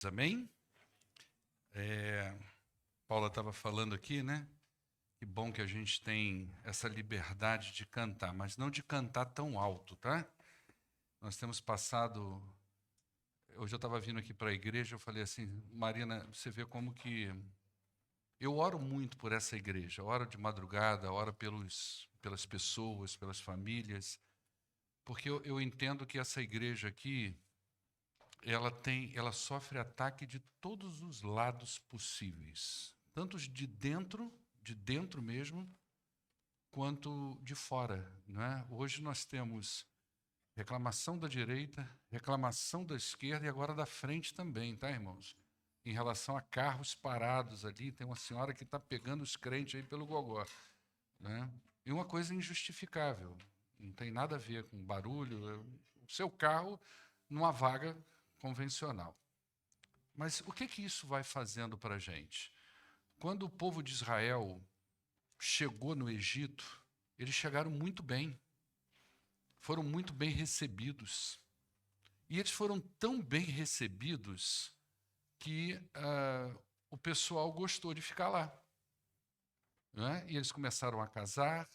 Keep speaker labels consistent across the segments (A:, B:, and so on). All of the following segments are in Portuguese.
A: Amém? Paula estava falando aqui, né? Que bom que a gente tem essa liberdade de cantar, mas não de cantar tão alto, tá? Nós temos passado. Hoje eu estava vindo aqui para a igreja, eu falei assim, Marina, você vê como que. Eu oro muito por essa igreja, oro de madrugada, oro pelas pessoas, pelas famílias, porque eu entendo que essa igreja aqui, ela sofre ataque de todos os lados possíveis, tanto os de dentro mesmo, quanto de fora, não é? Hoje nós temos reclamação da direita, reclamação da esquerda e agora da frente também, tá, irmãos? Em relação a carros parados ali, tem uma senhora que está pegando os crentes aí pelo gogó, né? E uma coisa injustificável, não tem nada a ver com barulho, o seu carro numa vaga convencional. Mas o que que isso vai fazendo para a gente? Quando o povo de Israel chegou no Egito, eles chegaram muito bem, foram muito bem recebidos. E eles foram tão bem recebidos que o pessoal gostou de ficar lá. Né? E eles começaram a casar,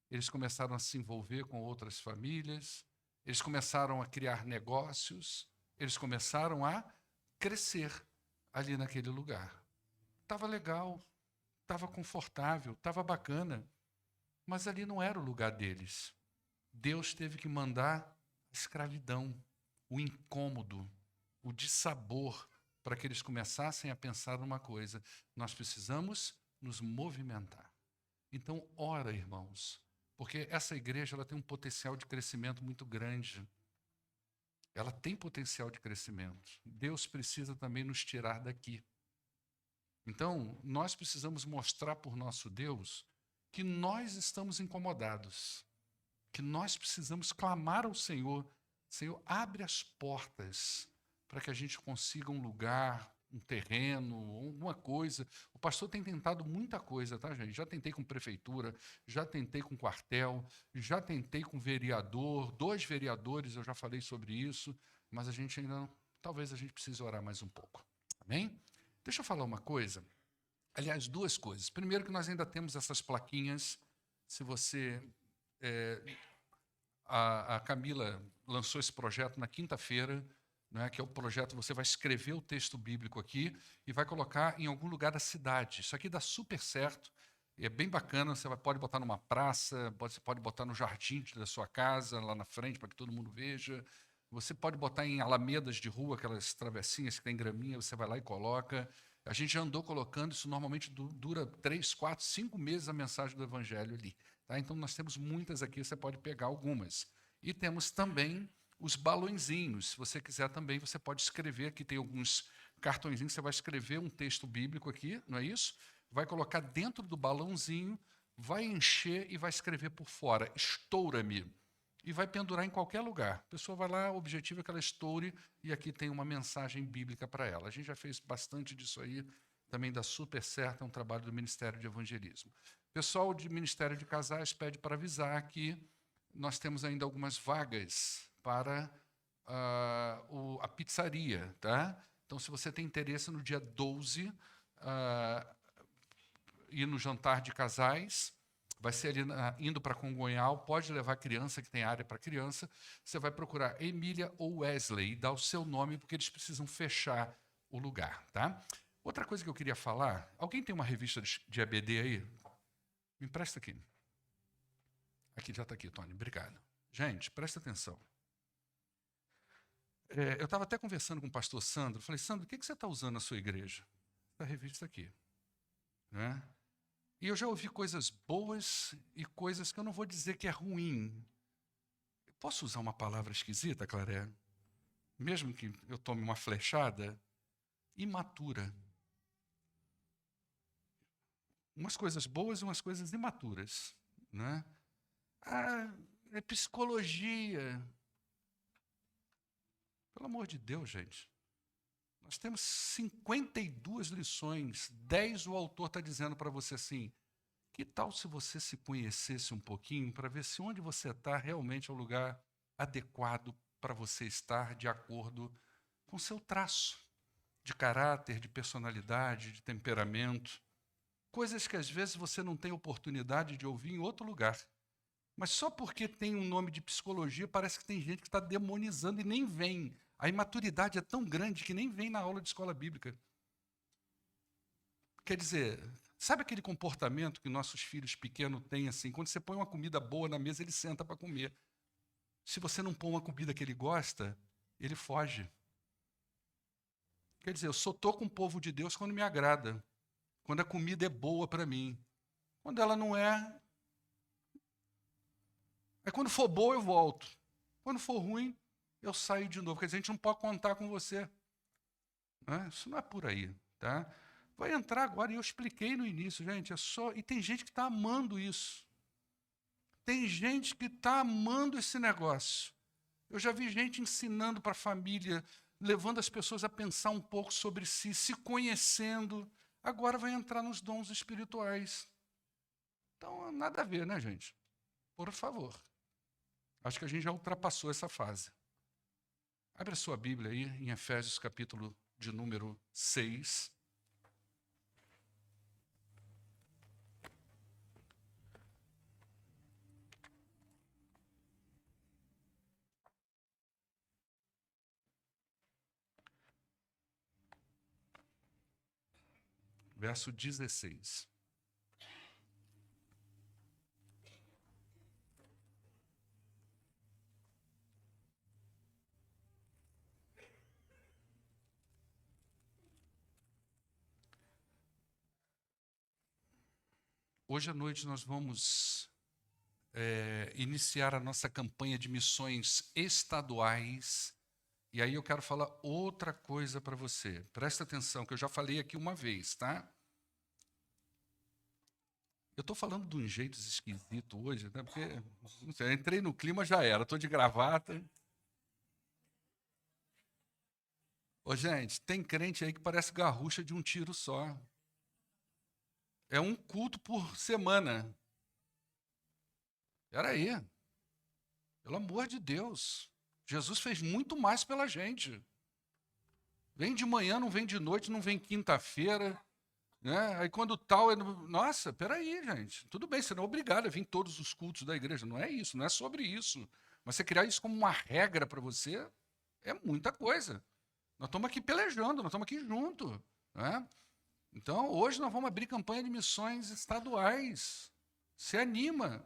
A: eles começaram a se envolver com outras famílias, eles começaram a criar negócios, eles começaram a crescer ali naquele lugar. Estava legal, estava confortável, estava bacana, mas ali não era o lugar deles. Deus teve que mandar a escravidão, o incômodo, o dissabor, para que eles começassem a pensar numa coisa: nós precisamos nos movimentar. Então, ora, irmãos, porque essa igreja ela tem um potencial de crescimento muito grande. Ela tem potencial de crescimento. Deus precisa também nos tirar daqui. Então, nós precisamos mostrar por nosso Deus que nós estamos incomodados, que nós precisamos clamar ao Senhor: Senhor, abre as portas para que a gente consiga um lugar, um terreno, alguma coisa. O pastor tem tentado muita coisa, tá, gente? Já tentei com prefeitura, já tentei com quartel, já tentei com vereador, 2 vereadores, eu já falei sobre isso, mas a gente ainda não, talvez a gente precise orar mais um pouco. Amém? Deixa eu falar uma coisa. Aliás, 2 coisas. Primeiro, que nós ainda temos essas plaquinhas. Se você a Camila lançou esse projeto na quinta-feira, né, que é o projeto, você vai escrever o texto bíblico aqui e vai colocar em algum lugar da cidade. Isso aqui dá super certo, e é bem bacana, pode botar numa praça, você pode botar no jardim da sua casa, lá na frente, para que todo mundo veja. Você pode botar em alamedas de rua, aquelas travessinhas que tem graminha, você vai lá e coloca. A gente já andou colocando, isso normalmente dura 3, 4, 5 meses a mensagem do evangelho ali. Tá? Então, nós temos muitas aqui, você pode pegar algumas. E temos também os balõezinhos. Se você quiser também, você pode escrever. Aqui tem alguns cartõezinhos, você vai escrever um texto bíblico aqui, não é isso? Vai colocar dentro do balãozinho, vai encher e vai escrever por fora: estoura-me. E vai pendurar em qualquer lugar. A pessoa vai lá, o objetivo é que ela estoure, e aqui tem uma mensagem bíblica para ela. A gente já fez bastante disso aí, também dá super certo, é um trabalho do Ministério de Evangelismo. O pessoal de Ministério de Casais pede para avisar que nós temos ainda algumas vagas para a pizzaria, tá? Então, se você tem interesse no dia 12, ir no jantar de casais, vai ser ali indo para Congonhal, pode levar criança, que tem área para criança, você vai procurar Emília ou Wesley e dar o seu nome, porque eles precisam fechar o lugar, tá? Outra coisa que eu queria falar, alguém tem uma revista de EBD aí? Me empresta aqui. Aqui, já está aqui, Tony, obrigado. Gente, presta atenção. Eu estava até conversando com o pastor Sandro, falei: Sandro, o que você está usando na sua igreja? A revista aqui. Né? E eu já ouvi coisas boas e coisas que eu não vou dizer que é ruim. Posso usar uma palavra esquisita, Claré? Mesmo que eu tome uma flechada? Imatura. Umas coisas boas e umas coisas imaturas. Né? Ah, é psicologia. Pelo amor de Deus, gente. Nós temos 52 lições, 10 o autor está dizendo para você assim: que tal se você se conhecesse um pouquinho para ver se onde você está realmente é o lugar adequado para você estar de acordo com o seu traço? de caráter, de personalidade, de temperamento. Coisas que às vezes você não tem oportunidade de ouvir em outro lugar. Mas só porque tem um nome de psicologia, parece que tem gente que está demonizando e nem vem. A imaturidade é tão grande que nem vem na aula de escola bíblica. Quer dizer, sabe aquele comportamento que nossos filhos pequenos têm assim? Quando você põe uma comida boa na mesa, ele senta para comer. Se você não põe uma comida que ele gosta, ele foge. Quer dizer, eu só estou com o povo de Deus quando me agrada. Quando a comida é boa para mim. Quando ela não é, quando for boa eu volto. Quando for ruim, eu saio de novo. Quer dizer, a gente não pode contar com você. Né? Isso não é por aí, tá? Vai entrar agora, e eu expliquei no início, gente, é só... E tem gente que está amando isso. Tem gente que está amando esse negócio. Eu já vi gente ensinando para a família, levando as pessoas a pensar um pouco sobre si, se conhecendo. Agora vai entrar nos dons espirituais. Então, nada a ver, né, gente? Por favor. Acho que a gente já ultrapassou essa fase. Abre a sua Bíblia aí, em Efésios, capítulo de número 6. Verso 16. Hoje à noite nós vamos iniciar a nossa campanha de missões estaduais. E aí eu quero falar outra coisa para você. Presta atenção, que eu já falei aqui uma vez, tá? Eu estou falando de um jeito esquisito hoje, né? Porque não sei, eu entrei no clima, já era. Estou de gravata. Ô, gente, tem crente aí que parece garrucha de um tiro só. É um culto por semana. Espera aí. Pelo amor de Deus. Jesus fez muito mais pela gente. Vem de manhã, não vem de noite, não vem quinta-feira. Né? Aí quando tal, nossa, peraí, gente, tudo bem, você não é obrigado a vir em todos os cultos da igreja, não é isso, não é sobre isso. Mas você criar isso como uma regra para você é muita coisa. Nós estamos aqui pelejando, nós estamos aqui juntos. Né? Então, hoje nós vamos abrir campanha de missões estaduais. Se anima,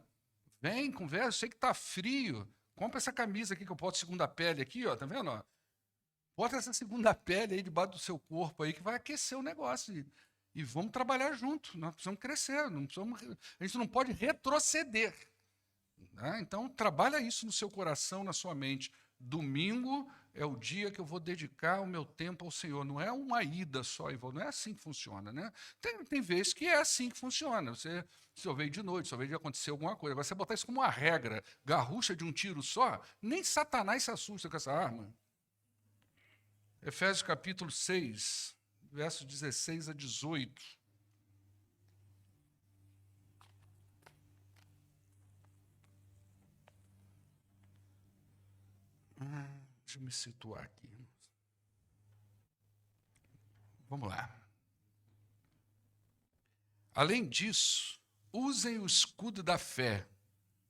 A: vem, conversa, eu sei que está frio, compra essa camisa aqui que eu boto segunda pele aqui, ó, tá vendo? Ó? Bota essa segunda pele aí debaixo do seu corpo aí que vai aquecer o negócio. E vamos trabalhar junto. Nós precisamos crescer. A gente não pode retroceder. Né? Então, trabalha isso no seu coração, na sua mente. Domingo é o dia que eu vou dedicar o meu tempo ao Senhor. Não é uma ida só e vou. Não é assim que funciona. Né? Tem vezes que é assim que funciona. Você veio de noite, só veio de acontecer alguma coisa. Agora, você botar isso como uma regra, garrucha de um tiro só, nem Satanás se assusta com essa arma. Efésios capítulo 6, versos 16 a 18. Deixa eu me situar aqui. Vamos lá. Além disso, usem o escudo da fé,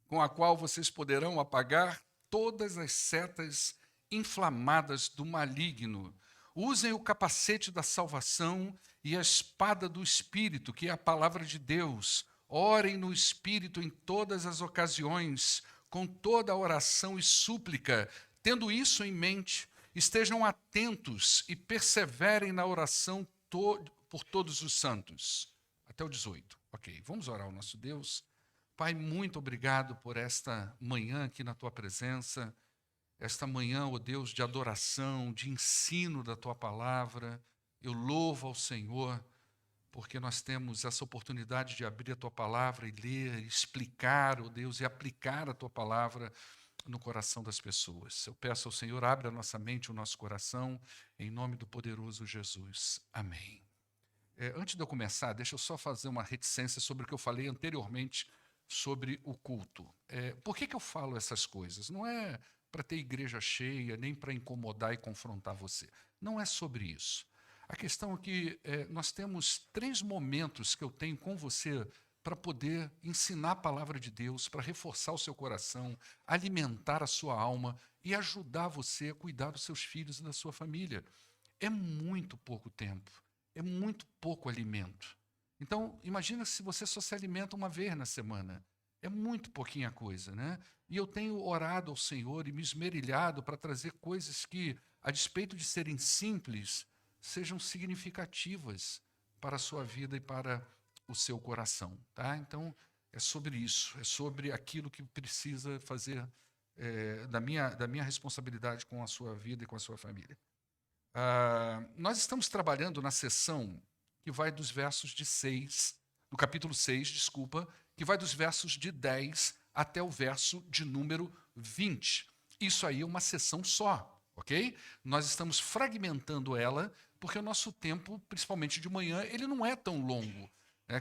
A: com a qual vocês poderão apagar todas as setas inflamadas do maligno. Usem o capacete da salvação e a espada do Espírito, que é a palavra de Deus. Orem no Espírito em todas as ocasiões, com toda a oração e súplica. Tendo isso em mente, estejam atentos e perseverem na oração por todos os santos. Até o 18. Ok, vamos orar ao nosso Deus. Pai, muito obrigado por esta manhã aqui na Tua presença. Esta manhã, ó Deus, de adoração, de ensino da Tua palavra. Eu louvo ao Senhor, porque nós temos essa oportunidade de abrir a Tua palavra e ler, explicar, ó Deus, e aplicar a Tua palavra no coração das pessoas. Eu peço ao Senhor, abra a nossa mente, o nosso coração, em nome do poderoso Jesus. Amém. Antes de eu começar, deixa eu só fazer uma reticência sobre o que eu falei anteriormente sobre o culto. Por que eu falo essas coisas? Não é para ter igreja cheia, nem para incomodar e confrontar você. Não é sobre isso. A questão é que nós temos 3 momentos que eu tenho com você para poder ensinar a palavra de Deus, para reforçar o seu coração, alimentar a sua alma e ajudar você a cuidar dos seus filhos e da sua família. É muito pouco tempo, é muito pouco alimento. Então, imagina se você só se alimenta uma vez na semana. É muito pouquinha coisa, né? E eu tenho orado ao Senhor e me esmerilhado para trazer coisas que, a despeito de serem simples, sejam significativas para a sua vida e para o seu coração, tá? Então, é sobre isso, é sobre aquilo que precisa fazer da minha responsabilidade com a sua vida e com a sua família. Nós estamos trabalhando na sessão que vai dos versos de 6, do capítulo 6, desculpa, que vai dos versos de 10 até o verso de número 20. Isso aí é uma sessão só, ok? Nós estamos fragmentando ela, porque o nosso tempo, principalmente de manhã, ele não é tão longo.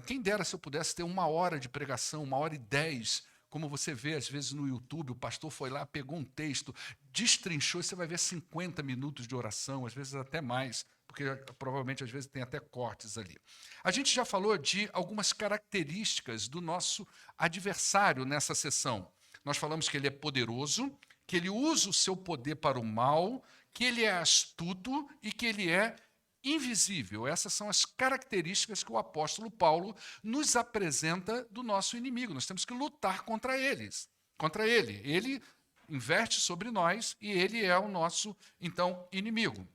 A: Quem dera se eu pudesse ter 1 hora de pregação, 1h10, como você vê às vezes no YouTube, o pastor foi lá, pegou um texto, destrinchou, e você vai ver 50 minutos de oração, às vezes até mais, porque provavelmente às vezes tem até cortes ali. A gente já falou de algumas características do nosso adversário nessa sessão. Nós falamos que ele é poderoso, que ele usa o seu poder para o mal, que ele é astuto e que ele é invisível. Essas são as características que o apóstolo Paulo nos apresenta do nosso inimigo. Nós temos que lutar contra eles, contra ele. Ele inverte sobre nós e ele é o nosso, então, inimigo.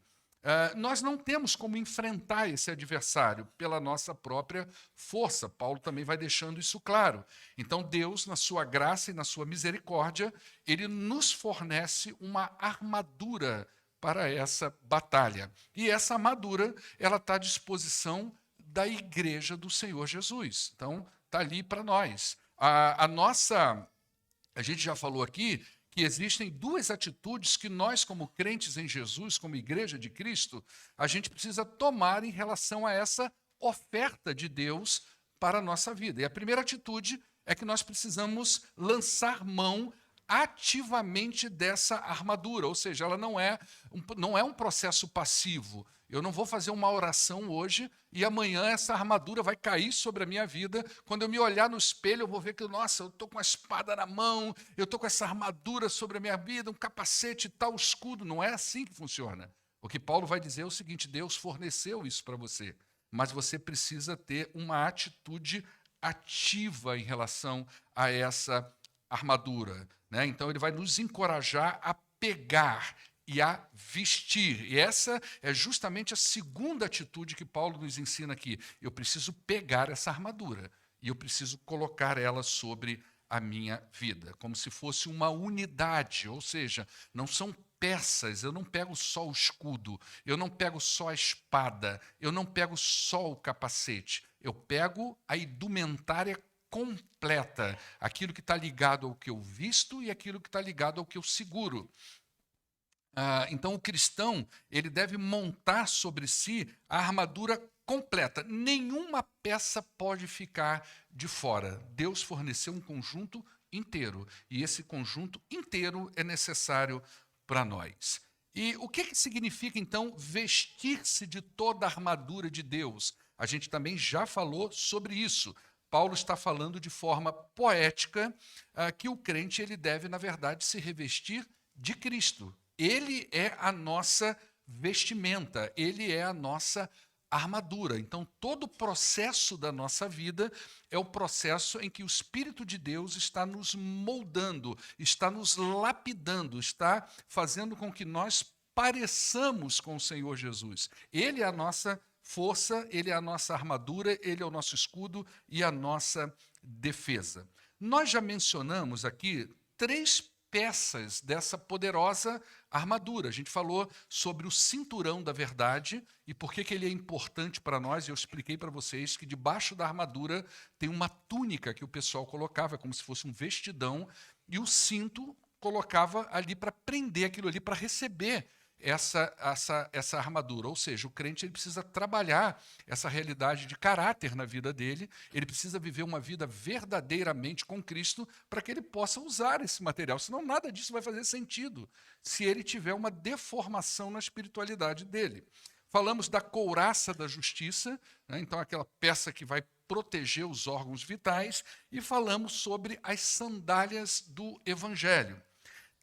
A: Nós não temos como enfrentar esse adversário pela nossa própria força. Paulo também vai deixando isso claro. Então, Deus, na sua graça e na sua misericórdia, ele nos fornece uma armadura para essa batalha. E essa armadura, ela está à disposição da igreja do Senhor Jesus. Então, está ali para nós. A gente já falou aqui que existem 2 atitudes que nós, como crentes em Jesus, como igreja de Cristo, a gente precisa tomar em relação a essa oferta de Deus para a nossa vida. E a primeira atitude é que nós precisamos lançar mão ativamente dessa armadura, ou seja, ela não é um processo passivo. Eu não vou fazer uma oração hoje e amanhã essa armadura vai cair sobre a minha vida. Quando eu me olhar no espelho, eu vou ver que, nossa, eu estou com a espada na mão, eu estou com essa armadura sobre a minha vida, um capacete e tal, escudo. Não é assim que funciona. O que Paulo vai dizer é o seguinte: Deus forneceu isso para você, mas você precisa ter uma atitude ativa em relação a essa armadura, né? Então ele vai nos encorajar a pegar e a vestir. E essa é justamente a segunda atitude que Paulo nos ensina aqui. Eu preciso pegar essa armadura e eu preciso colocar ela sobre a minha vida, como se fosse uma unidade, ou seja, não são peças. Eu não pego só o escudo, eu não pego só a espada, eu não pego só o capacete, eu pego a indumentária completa, aquilo que está ligado ao que eu visto e aquilo que está ligado ao que eu seguro. Então, o cristão, ele deve montar sobre si a armadura completa. Nenhuma peça pode ficar de fora. Deus forneceu um conjunto inteiro, e esse conjunto inteiro é necessário para nós. E o que significa, então, vestir-se de toda a armadura de Deus? A gente também já falou sobre isso. Paulo está falando de forma poética que o crente ele deve, na verdade, se revestir de Cristo. Ele é a nossa vestimenta, ele é a nossa armadura. Então, todo o processo da nossa vida é o processo em que o Espírito de Deus está nos moldando, está nos lapidando, está fazendo com que nós pareçamos com o Senhor Jesus. Ele é a nossa força, ele é a nossa armadura, ele é o nosso escudo e a nossa defesa. Nós já mencionamos aqui 3 peças dessa poderosa armadura. A gente falou sobre o cinturão da verdade e por que ele é importante para nós. Eu expliquei para vocês que debaixo da armadura tem uma túnica que o pessoal colocava, como se fosse um vestidão, e o cinto colocava ali para prender aquilo ali, para receber essa armadura. Ou seja, o crente ele precisa trabalhar essa realidade de caráter na vida dele, ele precisa viver uma vida verdadeiramente com Cristo para que ele possa usar esse material, senão nada disso vai fazer sentido se ele tiver uma deformação na espiritualidade dele. falamos da couraça da justiça, né? Então aquela peça que vai proteger os órgãos vitais, e falamos sobre as sandálias do Evangelho.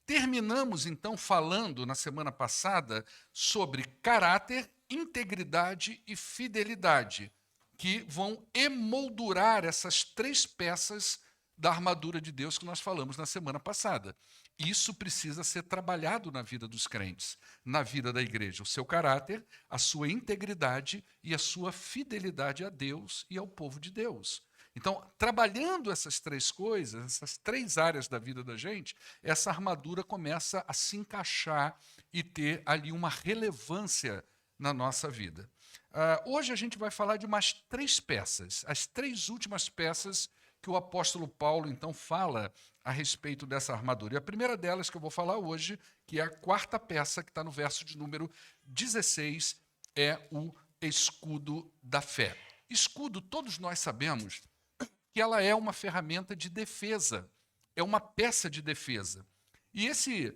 A: Terminamos, então, falando na semana passada sobre caráter, integridade e fidelidade, que vão emoldurar essas três peças da armadura de Deus que nós falamos na semana passada. Isso precisa ser trabalhado na vida dos crentes, na vida da igreja. O seu caráter, a sua integridade e a sua fidelidade a Deus e ao povo de Deus. Então, trabalhando essas três coisas, essas três áreas da vida da gente, essa armadura começa a se encaixar e ter ali uma relevância na nossa vida. Hoje a gente vai falar de umas três peças, as três últimas peças que o apóstolo Paulo, então, fala a respeito dessa armadura. E a primeira delas que eu vou falar hoje, que é a quarta peça, que está no verso de número 16, é o escudo da fé. Escudo, todos nós sabemos que ela é uma ferramenta de defesa, é uma peça de defesa. E esse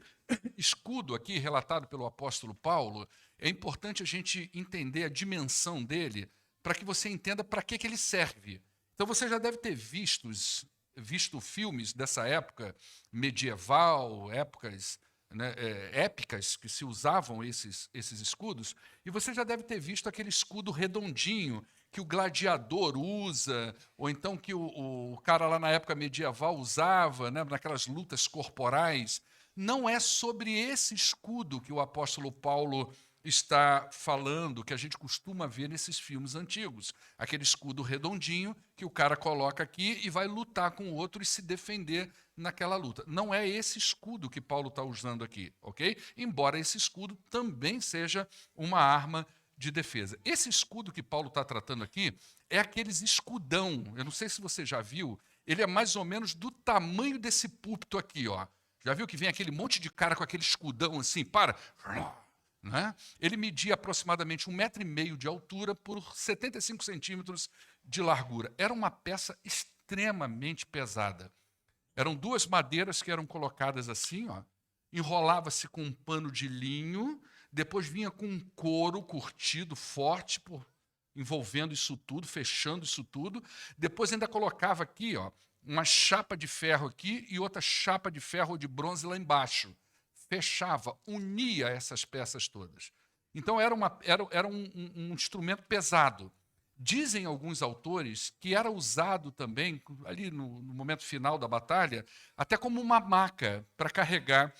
A: escudo aqui, relatado pelo apóstolo Paulo, é importante a gente entender a dimensão dele, para que você entenda para que ele serve. Então você já deve ter visto filmes dessa época medieval, épocas, né, épicas, que se usavam esses escudos, e você já deve ter visto aquele escudo redondinho que o gladiador usa, ou então que o cara lá na época medieval usava, né, naquelas lutas corporais. Não é sobre esse escudo que o apóstolo Paulo está falando, que a gente costuma ver nesses filmes antigos. Aquele escudo redondinho que o cara coloca aqui e vai lutar com o outro e se defender naquela luta. Não é esse escudo que Paulo está usando aqui, ok? Embora esse escudo também seja uma arma de defesa. Esse escudo que Paulo está tratando aqui é aqueles escudão. Eu não sei se você já viu, ele é mais ou menos do tamanho desse púlpito aqui, ó. Já viu que vem aquele monte de cara com aquele escudão assim, né? Ele media aproximadamente 1,5 metro de altura por 75 centímetros de largura. Era uma peça extremamente pesada. Eram duas madeiras que eram colocadas assim, ó, enrolava-se com um pano de linho, depois vinha com um couro curtido, forte, envolvendo isso tudo, fechando isso tudo. Depois ainda colocava aqui, ó, uma chapa de ferro aqui e outra chapa de ferro ou de bronze lá embaixo. Fechava, unia essas peças todas. Então era um instrumento pesado. Dizem alguns autores que era usado também, ali no momento final da batalha, até como uma maca para carregar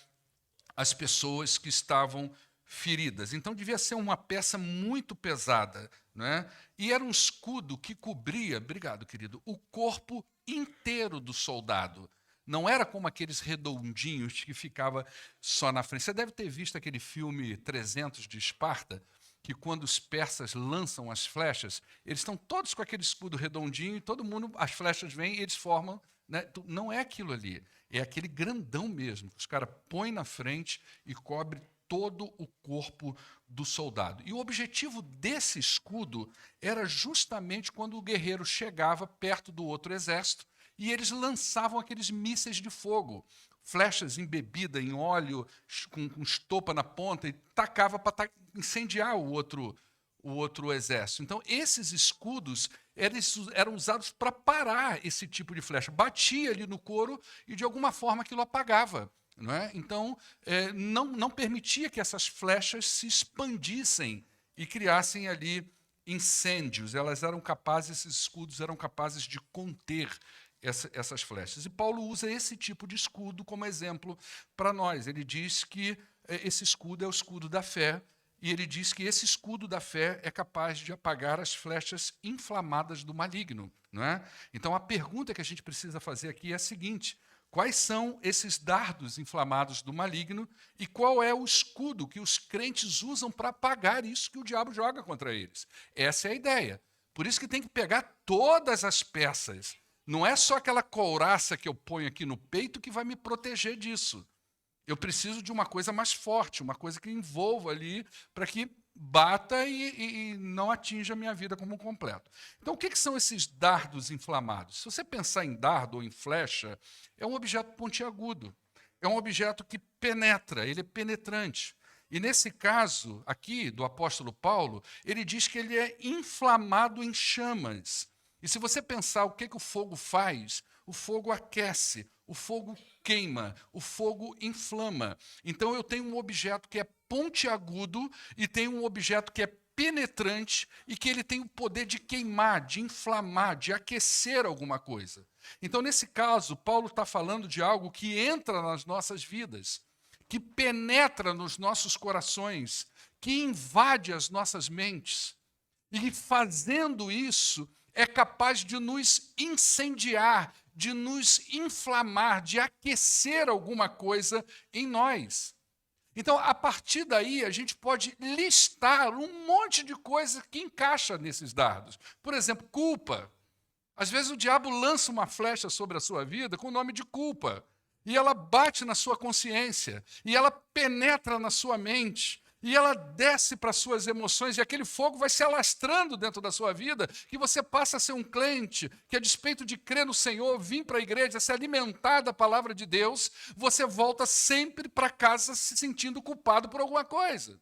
A: as pessoas que estavam feridas. Então devia ser uma peça muito pesada, né? E era um escudo que cobria, obrigado, querido, o corpo inteiro do soldado. Não era como aqueles redondinhos que ficava só na frente. Você deve ter visto aquele filme 300 de Esparta, que quando os persas lançam as flechas, eles estão todos com aquele escudo redondinho e todo mundo, as flechas vêm e eles formam, né? Não é aquilo ali, é aquele grandão mesmo, que os caras põem na frente e cobre todo o corpo do soldado. E o objetivo desse escudo era justamente quando o guerreiro chegava perto do outro exército e eles lançavam aqueles mísseis de fogo, flechas embebidas em óleo, com estopa na ponta, e tacava para incendiar o outro exército. Então, esses escudos eram usados para parar esse tipo de flecha. Batia ali no couro e, de alguma forma, aquilo apagava. Não é? Então, não permitia que essas flechas se expandissem e criassem ali incêndios. Esses escudos eram capazes de conter essas flechas. E Paulo usa esse tipo de escudo como exemplo para nós. Ele diz que esse escudo é o escudo da fé, e ele diz que esse escudo da fé é capaz de apagar as flechas inflamadas do maligno. Não é? Então, a pergunta que a gente precisa fazer aqui é a seguinte: quais são esses dardos inflamados do maligno e qual é o escudo que os crentes usam para apagar isso que o diabo joga contra eles? Essa é a ideia. Por isso que tem que pegar todas as peças. Não é só aquela couraça que eu ponho aqui no peito que vai me proteger disso. Eu preciso de uma coisa mais forte, uma coisa que envolva ali para que bata e não atinja a minha vida como um completo. Então, o que são esses dardos inflamados? Se você pensar em dardo ou em flecha, é um objeto pontiagudo. É um objeto que penetra, ele é penetrante. E nesse caso aqui do apóstolo Paulo, ele diz que ele é inflamado em chamas. E se você pensar o que o fogo faz, o fogo aquece, o fogo queima, o fogo inflama. Então eu tenho um objeto que é pontiagudo e tenho um objeto que é penetrante e que ele tem o poder de queimar, de inflamar, de aquecer alguma coisa. Então, nesse caso, Paulo está falando de algo que entra nas nossas vidas, que penetra nos nossos corações, que invade as nossas mentes, e fazendo isso é capaz de nos incendiar, de nos inflamar, de aquecer alguma coisa em nós. Então, a partir daí, a gente pode listar um monte de coisa que encaixa nesses dardos. Por exemplo, culpa. Às vezes o diabo lança uma flecha sobre a sua vida com o nome de culpa. E ela bate na sua consciência. E ela penetra na sua mente. E ela desce para as suas emoções. E aquele fogo vai se alastrando dentro da sua vida. Que você passa a ser um crente. Que a despeito de crer no Senhor, vir para a igreja, se alimentar da palavra de Deus, você volta sempre para casa se sentindo culpado por alguma coisa.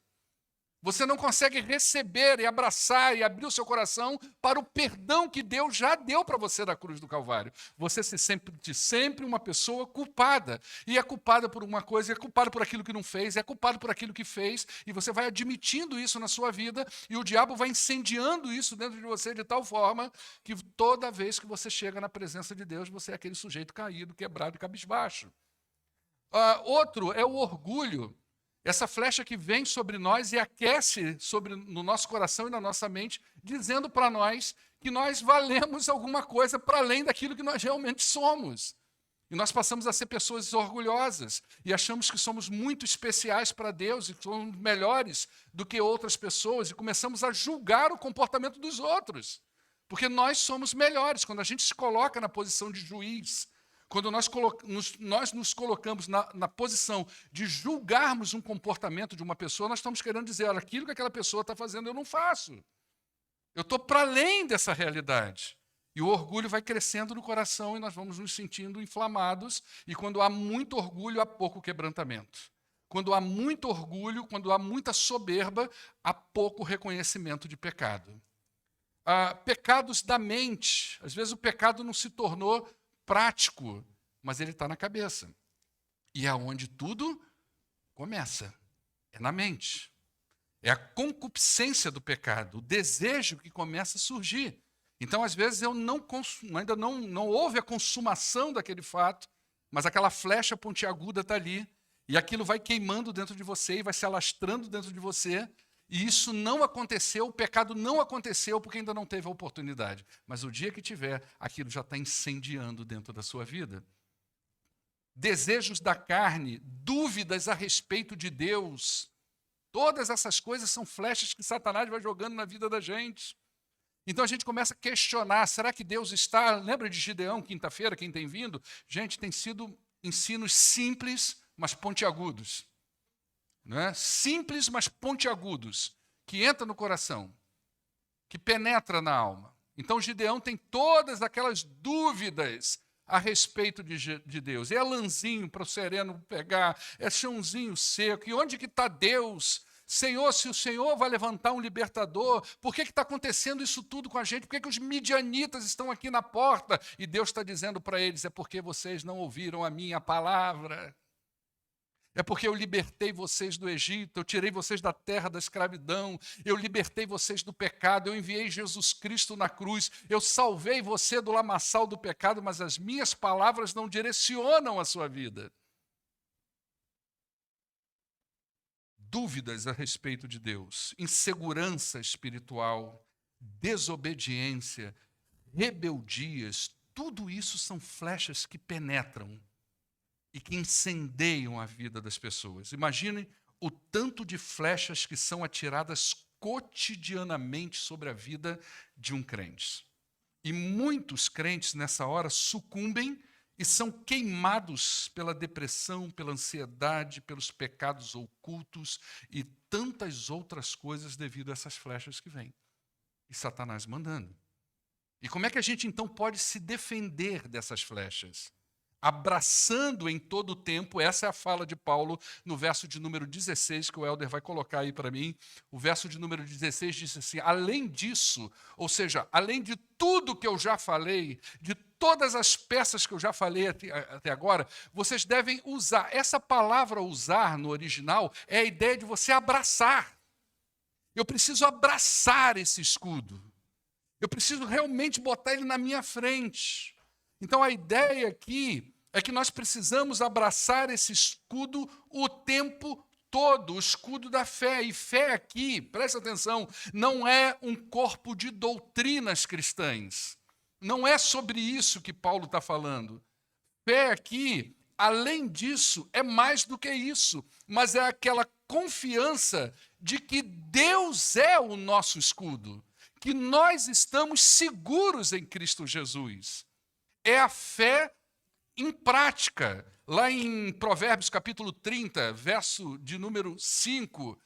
A: Você não consegue receber e abraçar e abrir o seu coração para o perdão que Deus já deu para você da cruz do Calvário. Você se sente sempre uma pessoa culpada. E é culpada por uma coisa, é culpada por aquilo que não fez, é culpada por aquilo que fez. E você vai admitindo isso na sua vida e o diabo vai incendiando isso dentro de você de tal forma que toda vez que você chega na presença de Deus, você é aquele sujeito caído, quebrado e cabisbaixo. Outro é o orgulho. Essa flecha que vem sobre nós e aquece no nosso coração e na nossa mente, dizendo para nós que nós valemos alguma coisa para além daquilo que nós realmente somos. E nós passamos a ser pessoas orgulhosas e achamos que somos muito especiais para Deus e que somos melhores do que outras pessoas e começamos a julgar o comportamento dos outros. Porque nós somos melhores. Quando a gente se coloca na posição de juiz, quando nós nos colocamos na posição de julgarmos um comportamento de uma pessoa, nós estamos querendo dizer, olha, aquilo que aquela pessoa está fazendo eu não faço. Eu estou para além dessa realidade. E o orgulho vai crescendo no coração e nós vamos nos sentindo inflamados. E quando há muito orgulho, há pouco quebrantamento. Quando há muito orgulho, quando há muita soberba, há pouco reconhecimento de pecado. Pecados da mente. Às vezes o pecado não se tornou prático, mas ele está na cabeça. E é onde tudo começa. É na mente. É a concupiscência do pecado, o desejo que começa a surgir. Então, às vezes, ainda não houve a consumação daquele fato, mas aquela flecha pontiaguda está ali, e aquilo vai queimando dentro de você e vai se alastrando dentro de você, e isso não aconteceu, o pecado não aconteceu porque ainda não teve a oportunidade. Mas o dia que tiver, aquilo já está incendiando dentro da sua vida. Desejos da carne, dúvidas a respeito de Deus. Todas essas coisas são flechas que Satanás vai jogando na vida da gente. Então a gente começa a questionar, será que Deus está... Lembra de Gideão, quinta-feira, quem tem vindo? Gente, tem sido ensinos simples, mas pontiagudos. Não é? Simples, mas pontiagudos, que entra no coração, que penetra na alma. Então Gideão tem todas aquelas dúvidas a respeito de Deus. É lãzinho para o sereno pegar, é chãozinho seco. E onde que está Deus? Senhor, se o Senhor vai levantar um libertador, por que está acontecendo isso tudo com a gente? Por que os midianitas estão aqui na porta? E Deus está dizendo para eles, é porque vocês não ouviram a minha palavra. É porque eu libertei vocês do Egito, eu tirei vocês da terra da escravidão, eu libertei vocês do pecado, eu enviei Jesus Cristo na cruz, eu salvei você do lamaçal do pecado, mas as minhas palavras não direcionam a sua vida. Dúvidas a respeito de Deus, insegurança espiritual, desobediência, rebeldias, tudo isso são flechas que penetram e que incendeiam a vida das pessoas. Imaginem o tanto de flechas que são atiradas cotidianamente sobre a vida de um crente. E muitos crentes, nessa hora, sucumbem e são queimados pela depressão, pela ansiedade, pelos pecados ocultos e tantas outras coisas devido a essas flechas que vêm. E Satanás mandando. E como é que a gente, então, pode se defender dessas flechas? abraçando em todo o tempo, essa é a fala de Paulo no verso de número 16, que o Helder vai colocar aí para mim. O verso de número 16 diz assim: além disso, ou seja, além de tudo que eu já falei, de todas as peças que eu já falei até agora, vocês devem usar. Essa palavra usar no original é a ideia de você abraçar. Eu preciso abraçar esse escudo. Eu preciso realmente botar ele na minha frente. Então a ideia aqui é que nós precisamos abraçar esse escudo o tempo todo, o escudo da fé. E fé aqui, presta atenção, não é um corpo de doutrinas cristãs. Não é sobre isso que Paulo está falando. Fé aqui, além disso, é mais do que isso, mas é aquela confiança de que Deus é o nosso escudo, que nós estamos seguros em Cristo Jesus. É a fé em prática. Lá em Provérbios capítulo 30, verso de número 5,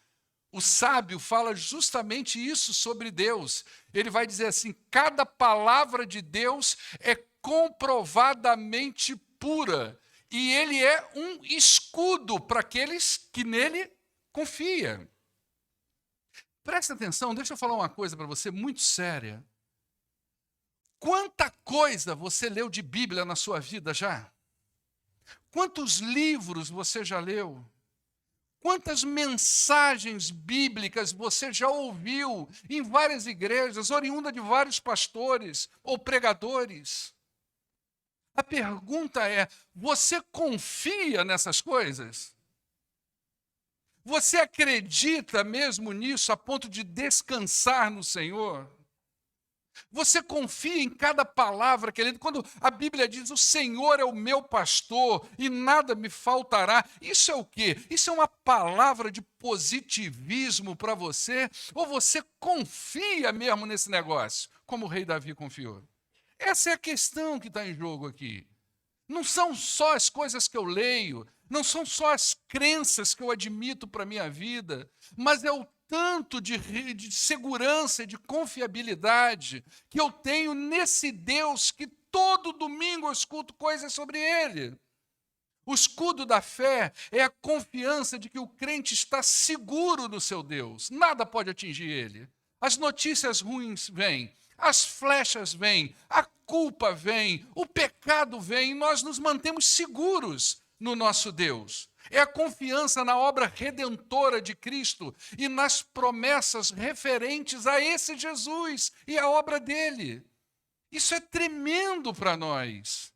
A: o sábio fala justamente isso sobre Deus. Ele vai dizer assim: cada palavra de Deus é comprovadamente pura, e ele é um escudo para aqueles que nele confiam. Presta atenção, deixa eu falar uma coisa para você muito séria. Quanta coisa você leu de Bíblia na sua vida já? Quantos livros você já leu? Quantas mensagens bíblicas você já ouviu em várias igrejas, oriunda de vários pastores ou pregadores? A pergunta é: você confia nessas coisas? Você acredita mesmo nisso a ponto de descansar no Senhor? Você confia em cada palavra que ele... Quando a Bíblia diz: o Senhor é o meu pastor e nada me faltará, isso é o quê? Isso é uma palavra de positivismo para você? Ou você confia mesmo nesse negócio, como o rei Davi confiou? Essa é a questão que está em jogo aqui. Não são só as coisas que eu leio, não são só as crenças que eu admito para a minha vida, mas é o tanto de segurança e de confiabilidade que eu tenho nesse Deus que todo domingo eu escuto coisas sobre ele. O escudo da fé é a confiança de que o crente está seguro no seu Deus. Nada pode atingir ele. As notícias ruins vêm, as flechas vêm, a culpa vem, o pecado vem, e nós nos mantemos seguros no nosso Deus. É a confiança na obra redentora de Cristo e nas promessas referentes a esse Jesus e a obra dele. Isso é tremendo para nós.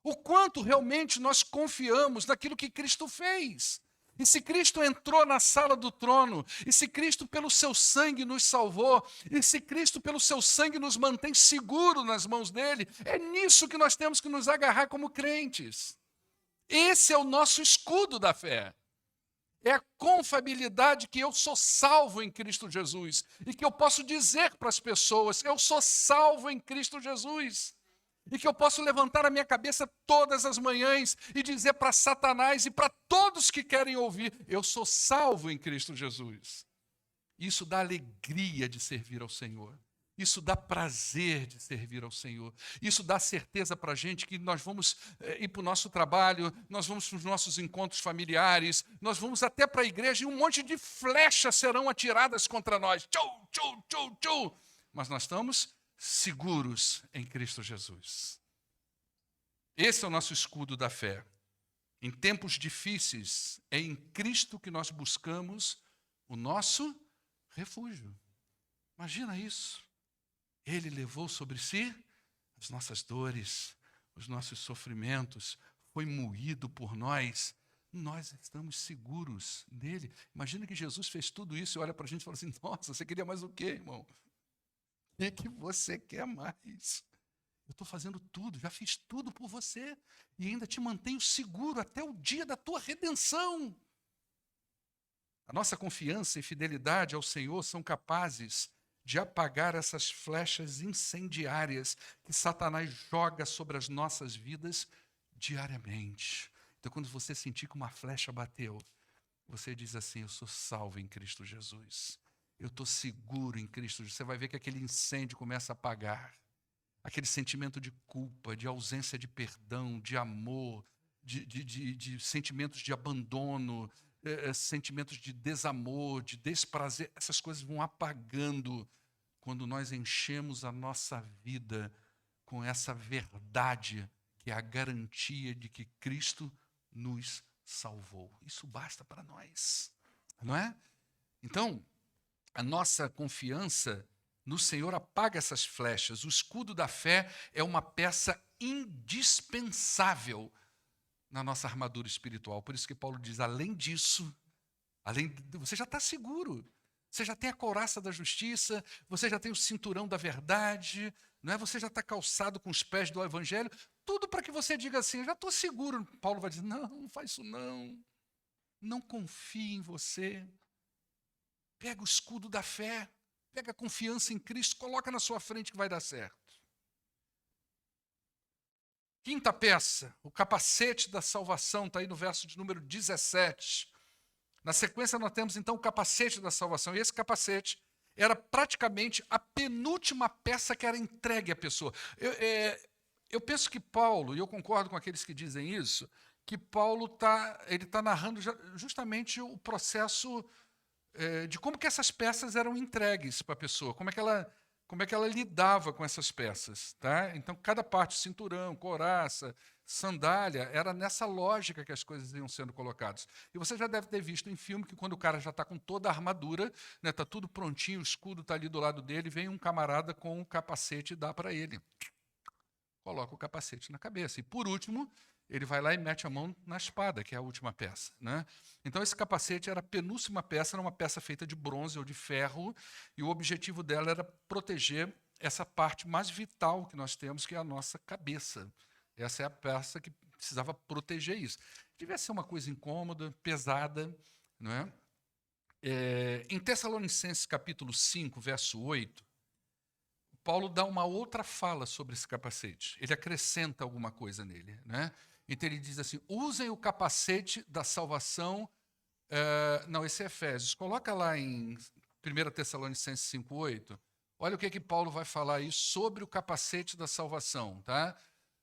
A: O quanto realmente nós confiamos naquilo que Cristo fez. E se Cristo entrou na sala do trono, e se Cristo pelo seu sangue nos salvou, e se Cristo pelo seu sangue nos mantém seguro nas mãos dele, é nisso que nós temos que nos agarrar como crentes. Esse é o nosso escudo da fé. É a confiabilidade que eu sou salvo em Cristo Jesus e que eu posso dizer para as pessoas: eu sou salvo em Cristo Jesus. E que eu posso levantar a minha cabeça todas as manhãs e dizer para Satanás e para todos que querem ouvir: eu sou salvo em Cristo Jesus. Isso dá alegria de servir ao Senhor. Isso dá prazer de servir ao Senhor. Isso dá certeza para a gente que nós vamos ir para o nosso trabalho, nós vamos para os nossos encontros familiares, nós vamos até para a igreja e um monte de flechas serão atiradas contra nós. Tchau, tchau, tchau, tchau. Mas nós estamos seguros em Cristo Jesus. Esse é o nosso escudo da fé. Em tempos difíceis, é em Cristo que nós buscamos o nosso refúgio. Imagina isso. Ele levou sobre si as nossas dores, os nossos sofrimentos, foi moído por nós. Nós estamos seguros nele. Imagina que Jesus fez tudo isso e olha para a gente e fala assim: nossa, você queria mais o quê, irmão? O que você quer mais? Eu estou fazendo tudo, já fiz tudo por você e ainda te mantenho seguro até o dia da tua redenção. A nossa confiança e fidelidade ao Senhor são capazes de apagar essas flechas incendiárias que Satanás joga sobre as nossas vidas diariamente. Então, quando você sentir que uma flecha bateu, você diz assim: eu sou salvo em Cristo Jesus. Eu estou seguro em Cristo Jesus. Você vai ver que aquele incêndio começa a apagar. aquele sentimento de culpa, de ausência de perdão, de amor, de sentimentos de abandono, sentimentos de desamor, de desprazer, essas coisas vão apagando quando nós enchemos a nossa vida com essa verdade, que é a garantia de que Cristo nos salvou. Isso basta para nós, não é? Então, a nossa confiança no Senhor apaga essas flechas. O escudo da fé é uma peça indispensável na nossa armadura espiritual. Por isso que Paulo diz, além disso, você já está seguro. Você já tem a couraça da justiça, você já tem o cinturão da verdade, não é? Você já está calçado com os pés do evangelho. Tudo para que você diga assim, eu já estou seguro. Paulo vai dizer, não faz isso não. Não confie em você. Pega o escudo da fé. Pega a confiança em Cristo, coloca na sua frente que vai dar certo. Quinta peça, o capacete da salvação, está aí no verso de número 17. Na sequência nós temos então o capacete da salvação. E esse capacete era praticamente a penúltima peça que era entregue à pessoa. Eu penso que Paulo, e eu concordo com aqueles que dizem isso, que Paulo está narrando justamente o processo de como que essas peças eram entregues para a pessoa, como é que ela lidava com essas peças. Tá? Então, cada parte, cinturão, couraça, sandália, era nessa lógica que as coisas iam sendo colocadas. E você já deve ter visto em filme que quando o cara já está com toda a armadura, está tudo prontinho, o escudo está ali do lado dele, vem um camarada com o capacete e dá para ele. Coloca o capacete na cabeça. E, por último, ele vai lá e mete a mão na espada, que é a última peça. Né? Então, esse capacete era a penúltima peça, era uma peça feita de bronze ou de ferro, e o objetivo dela era proteger essa parte mais vital que nós temos, que é a nossa cabeça. Essa é a peça que precisava proteger isso. Devia ser uma coisa incômoda, pesada. Não é? Em Tessalonicenses, capítulo 5, verso 8, Paulo dá uma outra fala sobre esse capacete. Ele acrescenta alguma coisa nele. Né? Então ele diz assim, usem o capacete da salvação. Não, esse é Efésios. Coloca lá em 1 Tessalonicenses 5:8. Olha o que Paulo vai falar aí sobre o capacete da salvação. Tá?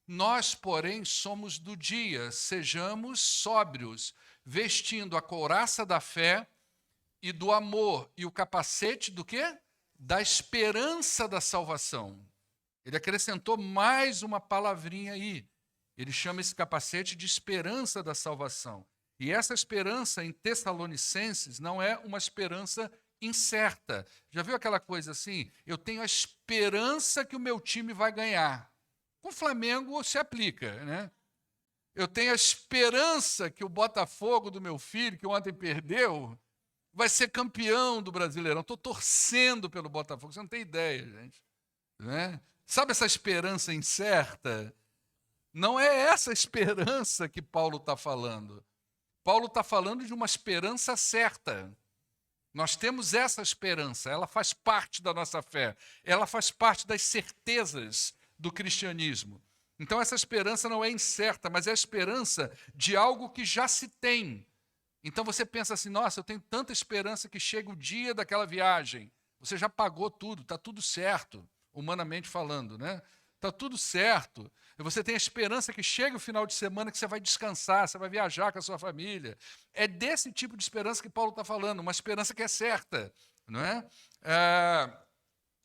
A: Nós, porém, somos do dia, sejamos sóbrios, vestindo a couraça da fé e do amor. E o capacete do quê? Da esperança da salvação. Ele acrescentou mais uma palavrinha aí. Ele chama esse capacete de esperança da salvação. E essa esperança em Tessalonicenses não é uma esperança incerta. Já viu aquela coisa assim? Eu tenho a esperança que o meu time vai ganhar. Com o Flamengo se aplica, né? Eu tenho a esperança que o Botafogo do meu filho, que ontem perdeu, vai ser campeão do Brasileirão. Estou torcendo pelo Botafogo, você não tem ideia, gente. Né? Sabe essa esperança incerta? Não é essa esperança que Paulo está falando. Paulo está falando de uma esperança certa. Nós temos essa esperança, ela faz parte da nossa fé, ela faz parte das certezas do cristianismo. Então, essa esperança não é incerta, mas é a esperança de algo que já se tem. Então, você pensa assim, nossa, eu tenho tanta esperança que chega o dia daquela viagem. Você já pagou tudo, está tudo certo, humanamente falando, né? Está tudo certo. E você tem a esperança que chega o final de semana que você vai descansar, você vai viajar com a sua família. É desse tipo de esperança que Paulo está falando, uma esperança que é certa, não é?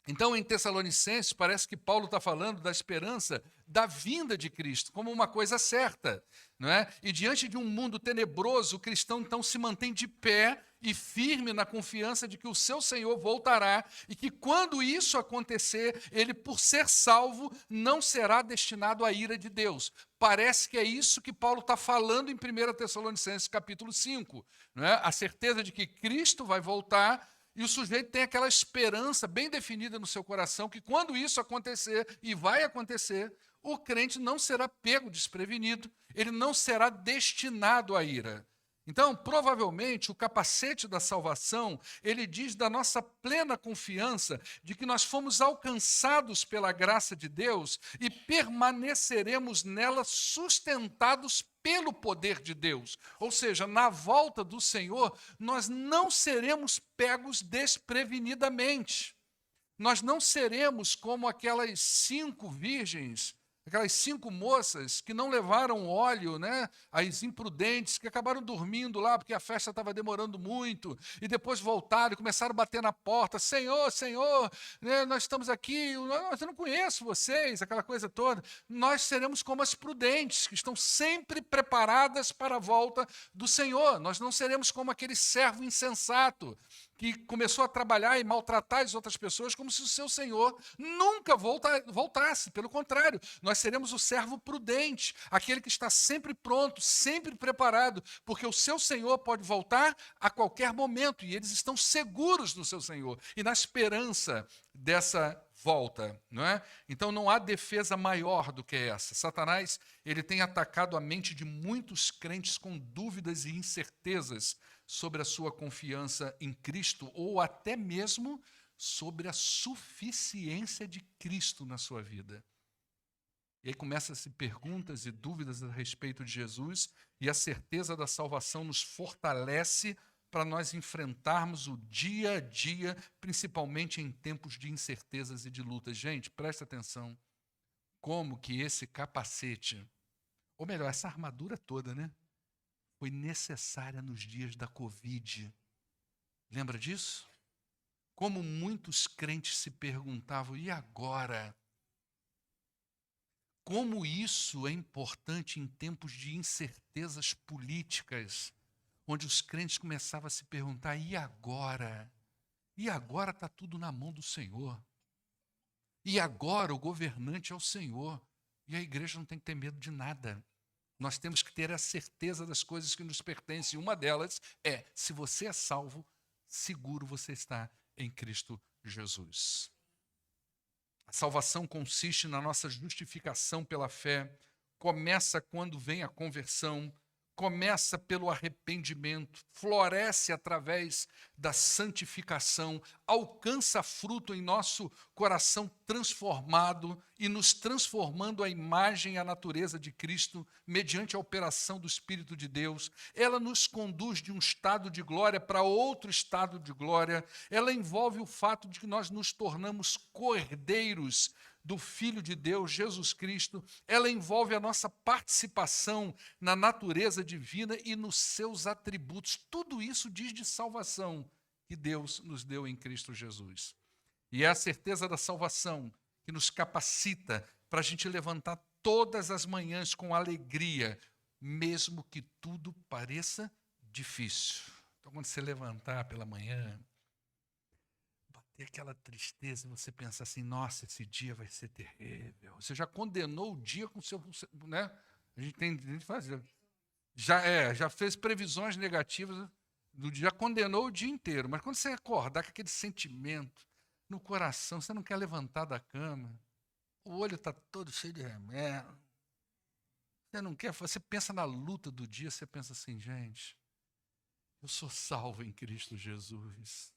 A: Então, em Tessalonicenses, parece que Paulo está falando da esperança da vinda de Cristo, como uma coisa certa. Não é? E diante de um mundo tenebroso, o cristão então se mantém de pé e firme na confiança de que o seu Senhor voltará e que quando isso acontecer, ele, por ser salvo, não será destinado à ira de Deus. Parece que é isso que Paulo está falando em 1 Tessalonicenses capítulo 5. Não é? A certeza de que Cristo vai voltar. E o sujeito tem aquela esperança bem definida no seu coração que quando isso acontecer, e vai acontecer, o crente não será pego desprevenido, ele não será destinado à ira. Então, provavelmente, o capacete da salvação, ele diz da nossa plena confiança de que nós fomos alcançados pela graça de Deus e permaneceremos nela sustentados pelo poder de Deus. Ou seja, na volta do Senhor, nós não seremos pegos desprevenidamente. Nós não seremos como aquelas 5 virgens, aquelas 5 moças que não levaram óleo, né? As imprudentes que acabaram dormindo lá porque a festa estava demorando muito e depois voltaram e começaram a bater na porta: Senhor, Senhor, né, nós estamos aqui, eu não conheço vocês, aquela coisa toda. Nós seremos como as prudentes que estão sempre preparadas para a volta do Senhor. Nós não seremos como aquele servo insensato que começou a trabalhar e maltratar as outras pessoas como se o seu senhor nunca voltasse. Pelo contrário, nós seremos o servo prudente, aquele que está sempre pronto, sempre preparado, porque o seu senhor pode voltar a qualquer momento e eles estão seguros no seu senhor e na esperança dessa volta, não é? Então não há defesa maior do que essa. Satanás, ele tem atacado a mente de muitos crentes com dúvidas e incertezas sobre a sua confiança em Cristo ou até mesmo sobre a suficiência de Cristo na sua vida. E aí começam-se perguntas e dúvidas a respeito de Jesus e a certeza da salvação nos fortalece para nós enfrentarmos o dia a dia, principalmente em tempos de incertezas e de lutas. Gente, presta atenção como que esse capacete, ou melhor, essa armadura toda, né? Foi necessária nos dias da Covid. Lembra disso? Como muitos crentes se perguntavam, e agora? Como isso é importante em tempos de incertezas políticas, onde os crentes começavam a se perguntar, e agora? E agora está tudo na mão do Senhor. E agora o governante é o Senhor. E a igreja não tem que ter medo de nada. Nós temos que ter a certeza das coisas que nos pertencem. Uma delas é, se você é salvo, seguro você está em Cristo Jesus. A salvação consiste na nossa justificação pela fé, começa quando vem a conversão, começa pelo arrependimento, floresce através da santificação, alcança fruto em nosso coração transformado e nos transformando à imagem e à natureza de Cristo, mediante a operação do Espírito de Deus. Ela nos conduz de um estado de glória para outro estado de glória. Ela envolve o fato de que nós nos tornamos cordeiros do Filho de Deus, Jesus Cristo. Ela envolve a nossa participação na natureza divina e nos seus atributos. Tudo isso diz de salvação que Deus nos deu em Cristo Jesus. E é a certeza da salvação que nos capacita para a gente levantar todas as manhãs com alegria, mesmo que tudo pareça difícil. Então, quando você levantar pela manhã, bater aquela tristeza, e você pensa assim, nossa, esse dia vai ser terrível. Você já condenou o dia com o seu, né? A gente faz, já fez previsões negativas, já condenou o dia inteiro. Mas quando você acordar com aquele sentimento no coração, você não quer levantar da cama, o olho está todo cheio de remédio, você não quer, você pensa na luta do dia, você pensa assim, gente, eu sou salvo em Cristo Jesus.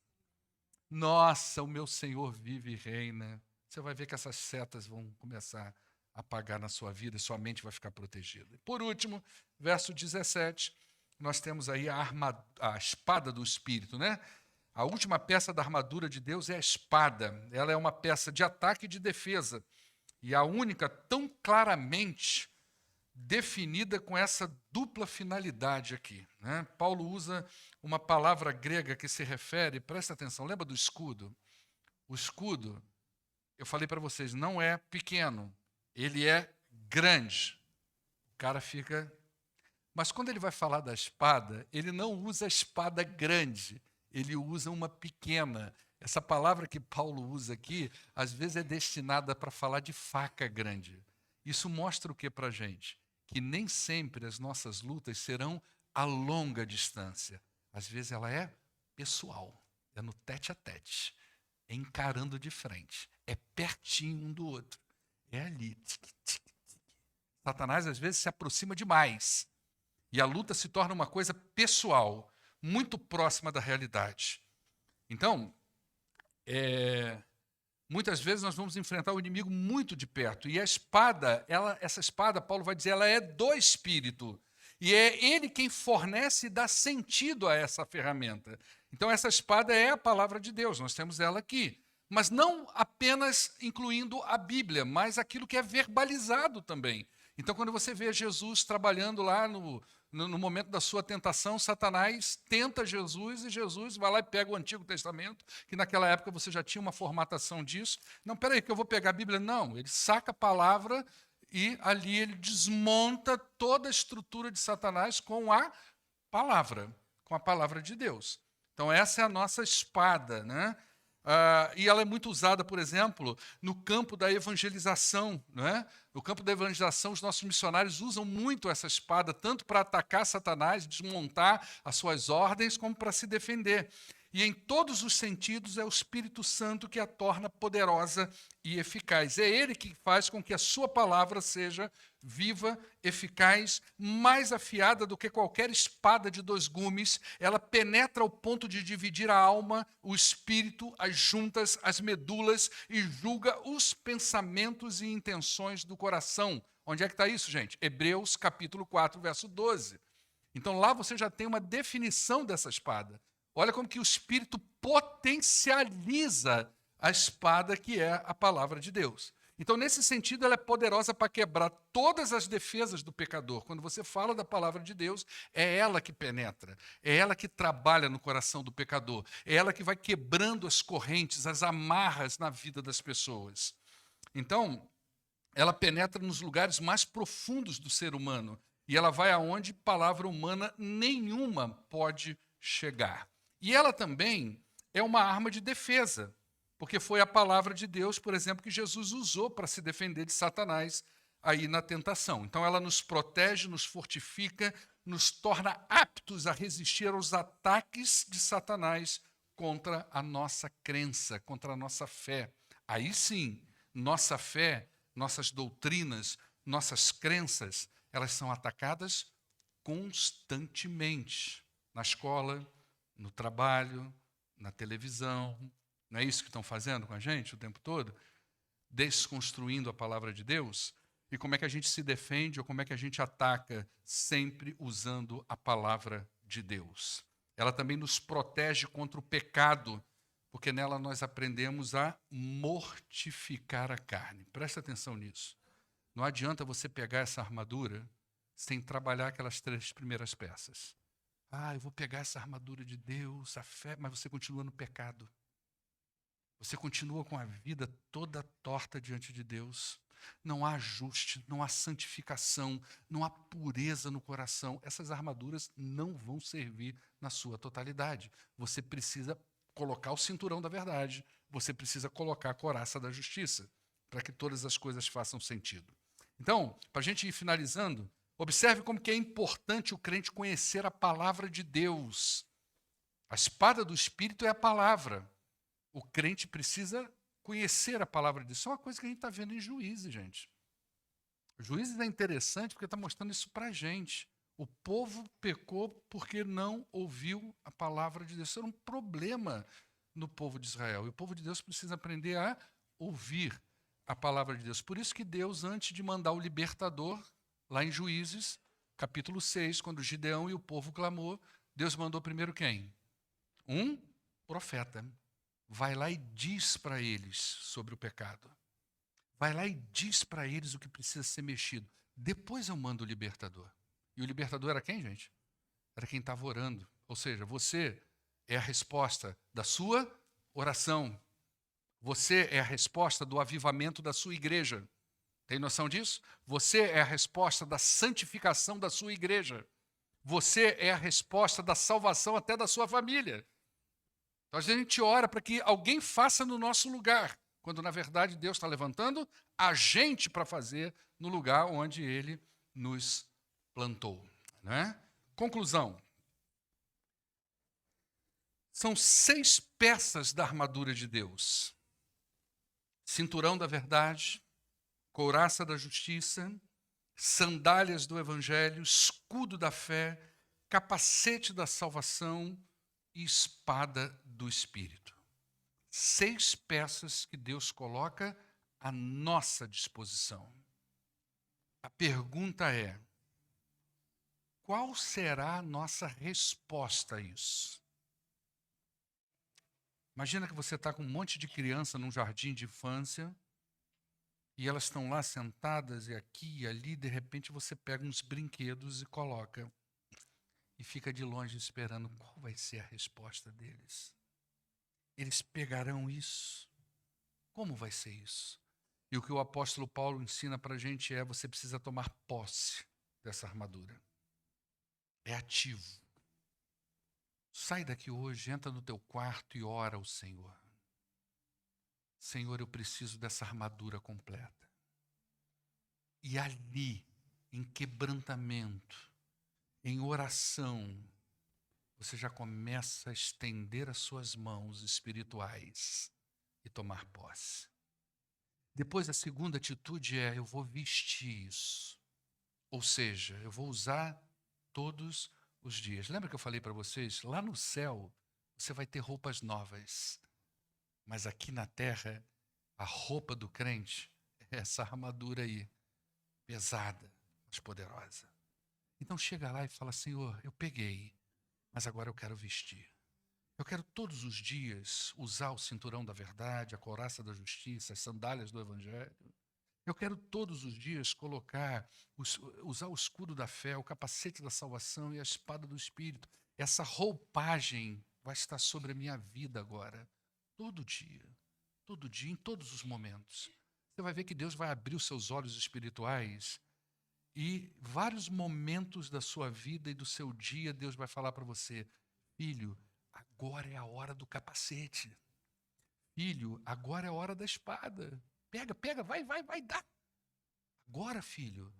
A: Nossa, o meu Senhor vive e reina. Você vai ver que essas setas vão começar a apagar na sua vida e sua mente vai ficar protegida. Por último, verso 17, nós temos aí a espada do Espírito, né? A última peça da armadura de Deus é a espada. Ela é uma peça de ataque e de defesa. E a única tão claramente definida com essa dupla finalidade aqui, né? Paulo usa uma palavra grega que se refere, presta atenção, lembra do escudo? O escudo, eu falei para vocês, não é pequeno, ele é grande. O cara fica... Mas quando ele vai falar da espada, ele não usa a espada grande, ele usa uma pequena. Essa palavra que Paulo usa aqui, às vezes é destinada para falar de faca grande. Isso mostra o que para a gente? Que nem sempre as nossas lutas serão a longa distância. Às vezes ela é pessoal, é no tete a tete, é encarando de frente, é pertinho um do outro, é ali. Satanás às vezes se aproxima demais e a luta se torna uma coisa pessoal, muito próxima da realidade. Então, muitas vezes nós vamos enfrentar o inimigo muito de perto. E a espada, essa espada, Paulo vai dizer, ela é do Espírito. E é ele quem fornece e dá sentido a essa ferramenta. Então essa espada é a palavra de Deus, nós temos ela aqui. mas não apenas incluindo a Bíblia, mas aquilo que é verbalizado também. Então, quando você vê Jesus trabalhando lá no momento da sua tentação, Satanás tenta Jesus e Jesus vai lá e pega o Antigo Testamento, que naquela época você já tinha uma formatação disso. Não, peraí, que eu vou pegar a Bíblia. Não, ele saca a palavra e ali ele desmonta toda a estrutura de Satanás com a palavra de Deus. Então, essa é a nossa espada, né? E ela é muito usada, por exemplo, no campo da evangelização. Né? No campo da evangelização, os nossos missionários usam muito essa espada, tanto para atacar Satanás, desmontar as suas ordens, como para se defender. E em todos os sentidos é o Espírito Santo que a torna poderosa e eficaz. É ele que faz com que a sua palavra seja viva, eficaz, mais afiada do que qualquer espada de 2 gumes. Ela penetra ao ponto de dividir a alma, o espírito, as juntas, as medulas e julga os pensamentos e intenções do coração. Onde é que está isso, gente? Hebreus capítulo 4, verso 12. Então lá você já tem uma definição dessa espada. Olha como que o Espírito potencializa a espada que é a palavra de Deus. Então, nesse sentido, ela é poderosa para quebrar todas as defesas do pecador. Quando você fala da palavra de Deus, é ela que penetra, é ela que trabalha no coração do pecador, é ela que vai quebrando as correntes, as amarras na vida das pessoas. Então, ela penetra nos lugares mais profundos do ser humano e ela vai aonde palavra humana nenhuma pode chegar. E ela também é uma arma de defesa, porque foi a palavra de Deus, por exemplo, que Jesus usou para se defender de Satanás aí na tentação. Então ela nos protege, nos fortifica, nos torna aptos a resistir aos ataques de Satanás contra a nossa crença, contra a nossa fé. Aí sim, nossa fé, nossas doutrinas, nossas crenças, elas são atacadas constantemente na escola, no trabalho, na televisão. Não é isso que estão fazendo com a gente o tempo todo? Desconstruindo a palavra de Deus? E como é que a gente se defende ou como é que a gente ataca? Sempre usando a palavra de Deus. Ela também nos protege contra o pecado, porque nela nós aprendemos a mortificar a carne. Presta atenção nisso. Não adianta você pegar essa armadura sem trabalhar aquelas 3 primeiras peças. Eu vou pegar essa armadura de Deus, a fé, mas você continua no pecado. Você continua com a vida toda torta diante de Deus. Não há ajuste, não há santificação, não há pureza no coração. Essas armaduras não vão servir na sua totalidade. Você precisa colocar o cinturão da verdade. Você precisa colocar a couraça da justiça, para que todas as coisas façam sentido. Então, para a gente ir finalizando, observe como que é importante o crente conhecer a palavra de Deus. A espada do Espírito é a palavra. O crente precisa conhecer a palavra de Deus. Isso é uma coisa que a gente está vendo em Juízes, gente. Juízes é interessante porque está mostrando isso para a gente. O povo pecou porque não ouviu a palavra de Deus. Isso era um problema no povo de Israel. E o povo de Deus precisa aprender a ouvir a palavra de Deus. Por isso que Deus, antes de mandar o libertador, lá em Juízes, capítulo 6, quando Gideão e o povo clamou, Deus mandou primeiro quem? Um profeta. Vai lá e diz para eles sobre o pecado. Vai lá e diz para eles o que precisa ser mexido. Depois eu mando o libertador. E o libertador era quem, gente? Era quem estava orando. Ou seja, você é a resposta da sua oração. Você é a resposta do avivamento da sua igreja. Tem noção disso? Você é a resposta da santificação da sua igreja. Você é a resposta da salvação até da sua família. Então a gente ora para que alguém faça no nosso lugar, quando na verdade Deus está levantando a gente para fazer no lugar onde Ele nos plantou. Né? Conclusão. São 6 peças da armadura de Deus. Cinturão da verdade, couraça da justiça, sandálias do evangelho, escudo da fé, capacete da salvação e espada do Espírito. 6 peças que Deus coloca à nossa disposição. A pergunta é: qual será a nossa resposta a isso? Imagina que você está com um monte de criança num jardim de infância e elas estão lá sentadas e aqui e ali, de repente você pega uns brinquedos e coloca e fica de longe esperando qual vai ser a resposta deles. Eles pegarão isso? Como vai ser isso? E o que o apóstolo Paulo ensina para a gente é: você precisa tomar posse dessa armadura. É ativo. Sai daqui hoje, entra no teu quarto e ora ao Senhor. Senhor, eu preciso dessa armadura completa. E ali, em quebrantamento, em oração, você já começa a estender as suas mãos espirituais e tomar posse. Depois, a segunda atitude é: eu vou vestir isso. Ou seja, eu vou usar todos os dias. Lembra que eu falei para vocês? Lá no céu, você vai ter roupas novas. Mas aqui na terra, a roupa do crente é essa armadura aí, pesada, mas poderosa. Então chega lá e fala: Senhor, eu peguei, mas agora eu quero vestir. Eu quero todos os dias usar o cinturão da verdade, a couraça da justiça, as sandálias do evangelho. Eu quero todos os dias usar o escudo da fé, o capacete da salvação e a espada do Espírito. Essa roupagem vai estar sobre a minha vida agora, todo dia, em todos os momentos. Você vai ver que Deus vai abrir os seus olhos espirituais e vários momentos da sua vida e do seu dia, Deus vai falar para você: filho, agora é a hora do capacete. Filho, agora é a hora da espada. Pega, vai, dá. Agora, filho,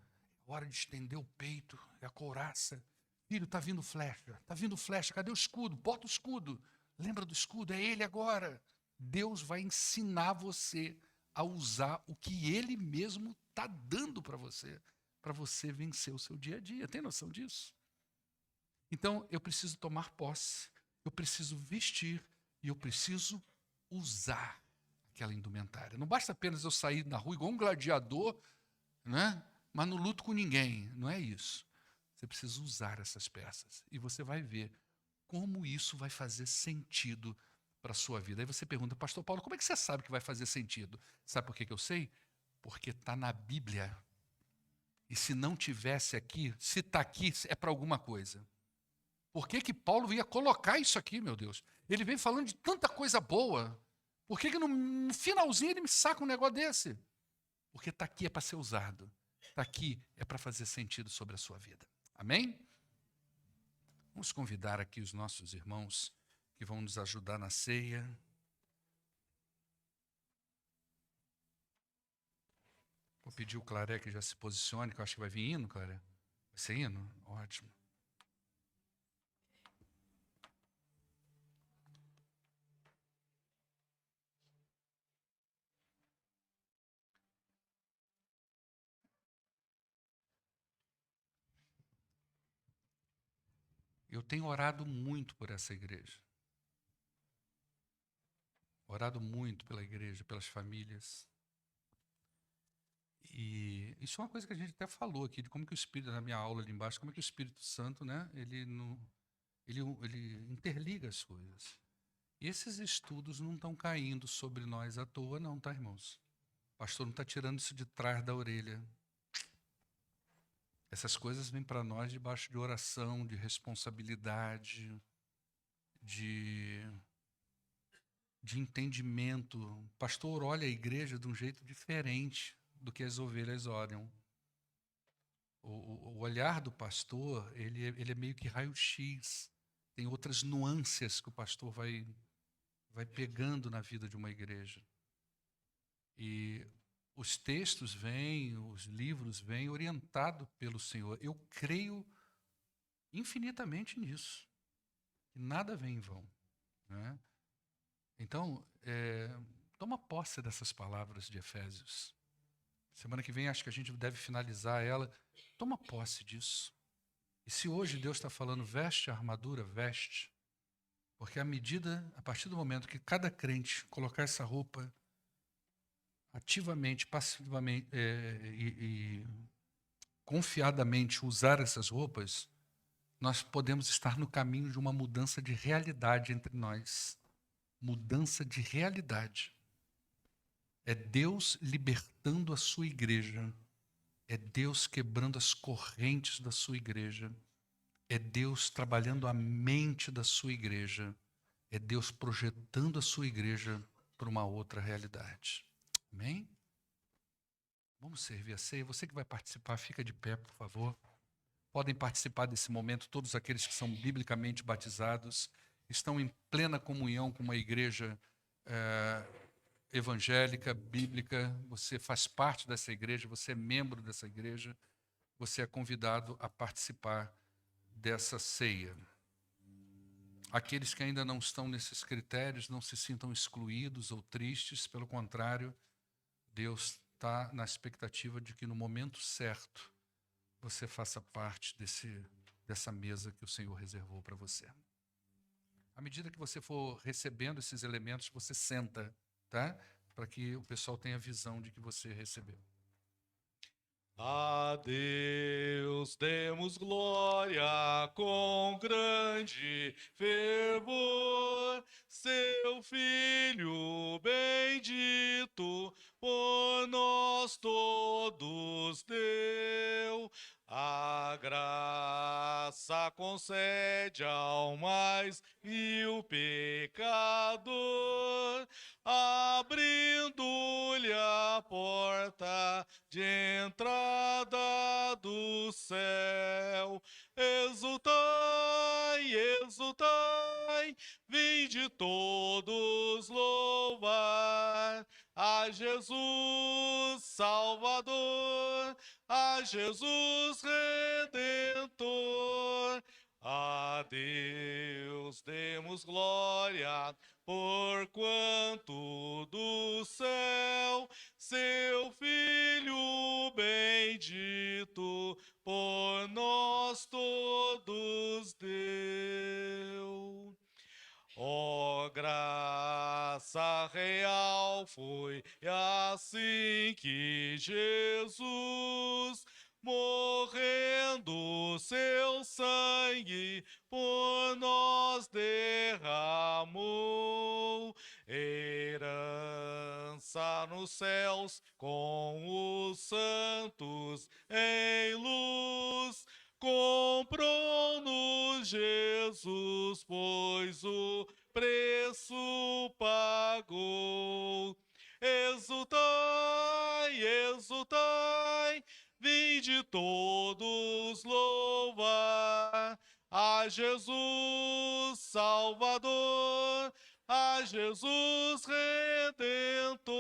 A: é hora de estender o peito, é a couraça. Filho, tá vindo flecha, cadê o escudo? Bota o escudo. Lembra do escudo? É ele agora. Deus vai ensinar você a usar o que ele mesmo está dando para você vencer o seu dia a dia. Tem noção disso? Então, eu preciso tomar posse, eu preciso vestir e eu preciso usar aquela indumentária. Não basta apenas eu sair na rua igual um gladiador, né? Mas não luto com ninguém. Não é isso. Você precisa usar essas peças. E você vai ver como isso vai fazer sentido para a sua vida. Aí você pergunta: pastor Paulo, como é que você sabe que vai fazer sentido? Sabe por que eu sei? Porque está na Bíblia. E se não tivesse aqui, se está aqui, é para alguma coisa. Por que Paulo ia colocar isso aqui, meu Deus? Ele vem falando de tanta coisa boa. Por que no finalzinho ele me saca um negócio desse? Porque está aqui é para ser usado. Está aqui é para fazer sentido sobre a sua vida. Amém? Vamos convidar aqui os nossos irmãos que vão nos ajudar na ceia. Vou pedir o Claré que já se posicione, que eu acho que vai vir hino, Claré. Vai ser hino? Ótimo. Eu tenho orado muito por essa igreja. Orado muito pela igreja, pelas famílias. E isso é uma coisa que a gente até falou aqui, de como que o Espírito, na minha aula ali embaixo, como é que o Espírito Santo, né, ele interliga as coisas. E esses estudos não estão caindo sobre nós à toa, não, tá, irmãos? O pastor não está tirando isso de trás da orelha. Essas coisas vêm para nós debaixo de oração, de responsabilidade, de entendimento. O pastor olha a igreja de um jeito diferente do que as ovelhas olham. O olhar do pastor, ele é meio que raio-x. Tem outras nuances que o pastor vai pegando na vida de uma igreja. E os textos vêm, os livros vêm orientados pelo Senhor. Eu creio infinitamente nisso. Que nada vem em vão. Né? Então, toma posse dessas palavras de Efésios. Semana que vem acho que a gente deve finalizar ela. Toma posse disso. E se hoje Deus está falando, veste a armadura, veste. Porque a partir do momento que cada crente colocar essa roupa ativamente, passivamente e confiadamente usar essas roupas, nós podemos estar no caminho de uma mudança de realidade entre nós. mudança de realidade. É Deus libertando a sua igreja. É Deus quebrando as correntes da sua igreja. É Deus trabalhando a mente da sua igreja. É Deus projetando a sua igreja para uma outra realidade. Amém? Vamos servir a ceia. Você que vai participar, fica de pé, por favor. Podem participar desse momento todos aqueles que são biblicamente batizados, estão em plena comunhão com uma igreja evangélica, bíblica. Você faz parte dessa igreja, você é membro dessa igreja, você é convidado a participar dessa ceia. Aqueles que ainda não estão nesses critérios, não se sintam excluídos ou tristes, pelo contrário, Deus está na expectativa de que no momento certo você faça parte dessa mesa que o Senhor reservou para você. À medida que você for recebendo esses elementos, você senta, tá? Para que o pessoal tenha visão de que você recebeu.
B: A Deus demos glória com grande fervor, seu Filho bendito por nós todos deu. A graça concede ao mais vil pecador, abrindo-lhe a porta de entrada do céu. Exultai, exultai, vinde todos louvar a Jesus Salvador, a Jesus Redentor. A Deus demos glória, porquanto do céu seu Filho bendito por nós todos deu. Ó graça real, foi assim que Jesus, morrendo seu sangue por nós derramou, herança nos céus com os santos em luz, comprou-nos Jesus, pois o preço pagou. Exultai, exultai, vinde todos louvar a Jesus Salvador, a Jesus Redentor.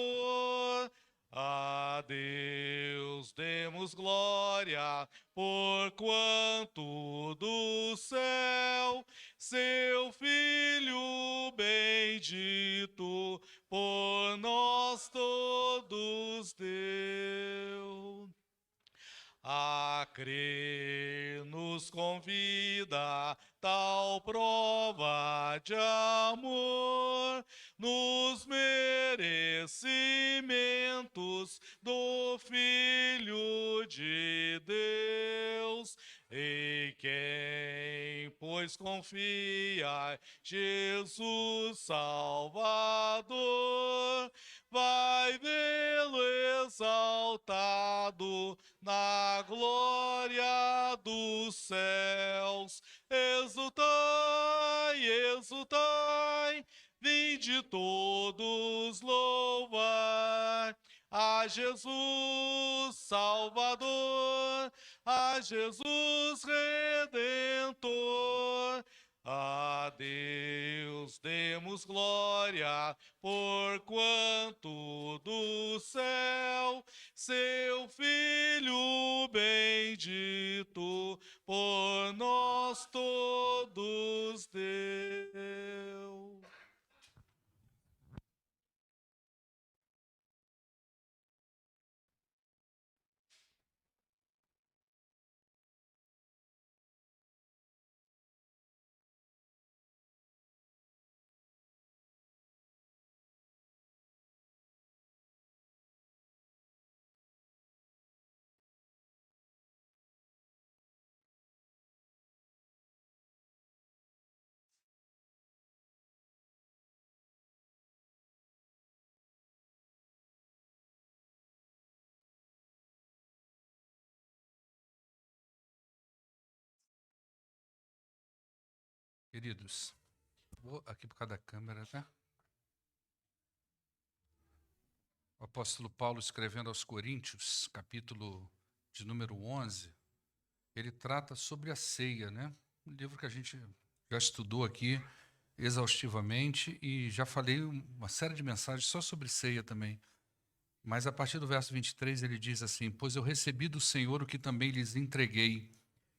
B: A Deus demos glória, porquanto do céu seu Filho bendito por nós todos deu. A crer nos convida tal prova de amor, nos merecimentos do Filho de Deus. E quem, pois, confia em Jesus Salvador, vai vê-lo exaltado na glória dos céus. Exultai, exultai, vinde todos louvar a Jesus Salvador, a Jesus Redentor. A Deus demos glória, porquanto do céu seu Filho bendito por nós todos deu.
A: Queridos, vou aqui por causa da câmera, tá? O apóstolo Paulo, escrevendo aos Coríntios, capítulo de número 11, ele trata sobre a ceia, né? Um livro que a gente já estudou aqui exaustivamente e já falei uma série de mensagens só sobre ceia também. Mas a partir do verso 23 ele diz assim: pois eu recebi do Senhor o que também lhes entreguei,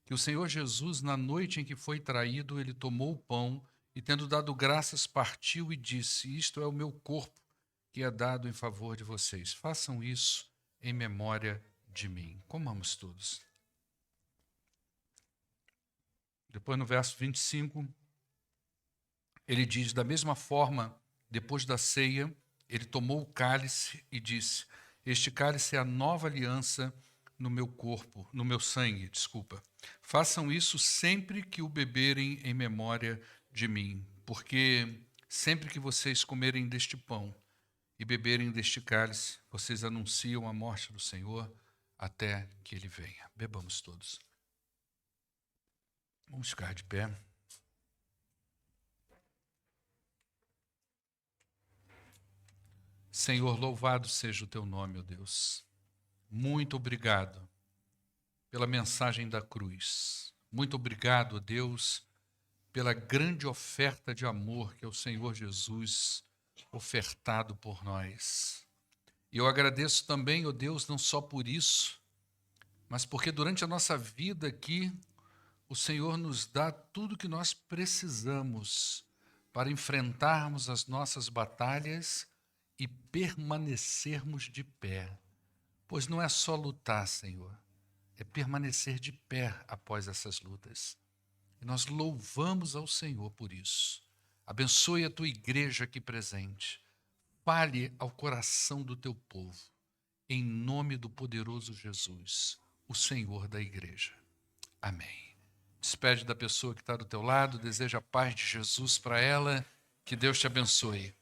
A: que o Senhor Jesus, na noite em que foi traído, ele tomou o pão e, tendo dado graças, partiu e disse: isto é o meu corpo, que é dado em favor de vocês. Façam isso em memória de mim. Comamos todos. Depois, no verso 25, ele diz: da mesma forma, depois da ceia, ele tomou o cálice e disse: este cálice é a nova aliança no meu corpo, no meu sangue, desculpa. Façam isso sempre que o beberem em memória de mim, porque sempre que vocês comerem deste pão e beberem deste cálice, vocês anunciam a morte do Senhor até que ele venha. Bebamos todos. Vamos ficar de pé. Senhor, louvado seja o teu nome, ó Deus. Muito obrigado pela mensagem da cruz. Muito obrigado, ó Deus, pela grande oferta de amor que é o Senhor Jesus ofertado por nós. E eu agradeço também, ó Deus, não só por isso, mas porque durante a nossa vida aqui, o Senhor nos dá tudo que nós precisamos para enfrentarmos as nossas batalhas e permanecermos de pé. Pois não é só lutar, Senhor, é permanecer de pé após essas lutas. E nós louvamos ao Senhor por isso. Abençoe a tua igreja aqui presente. Fale ao coração do teu povo, em nome do poderoso Jesus, o Senhor da igreja. Amém. Despede da pessoa que está do teu lado, deseja a paz de Jesus para ela, que Deus te abençoe.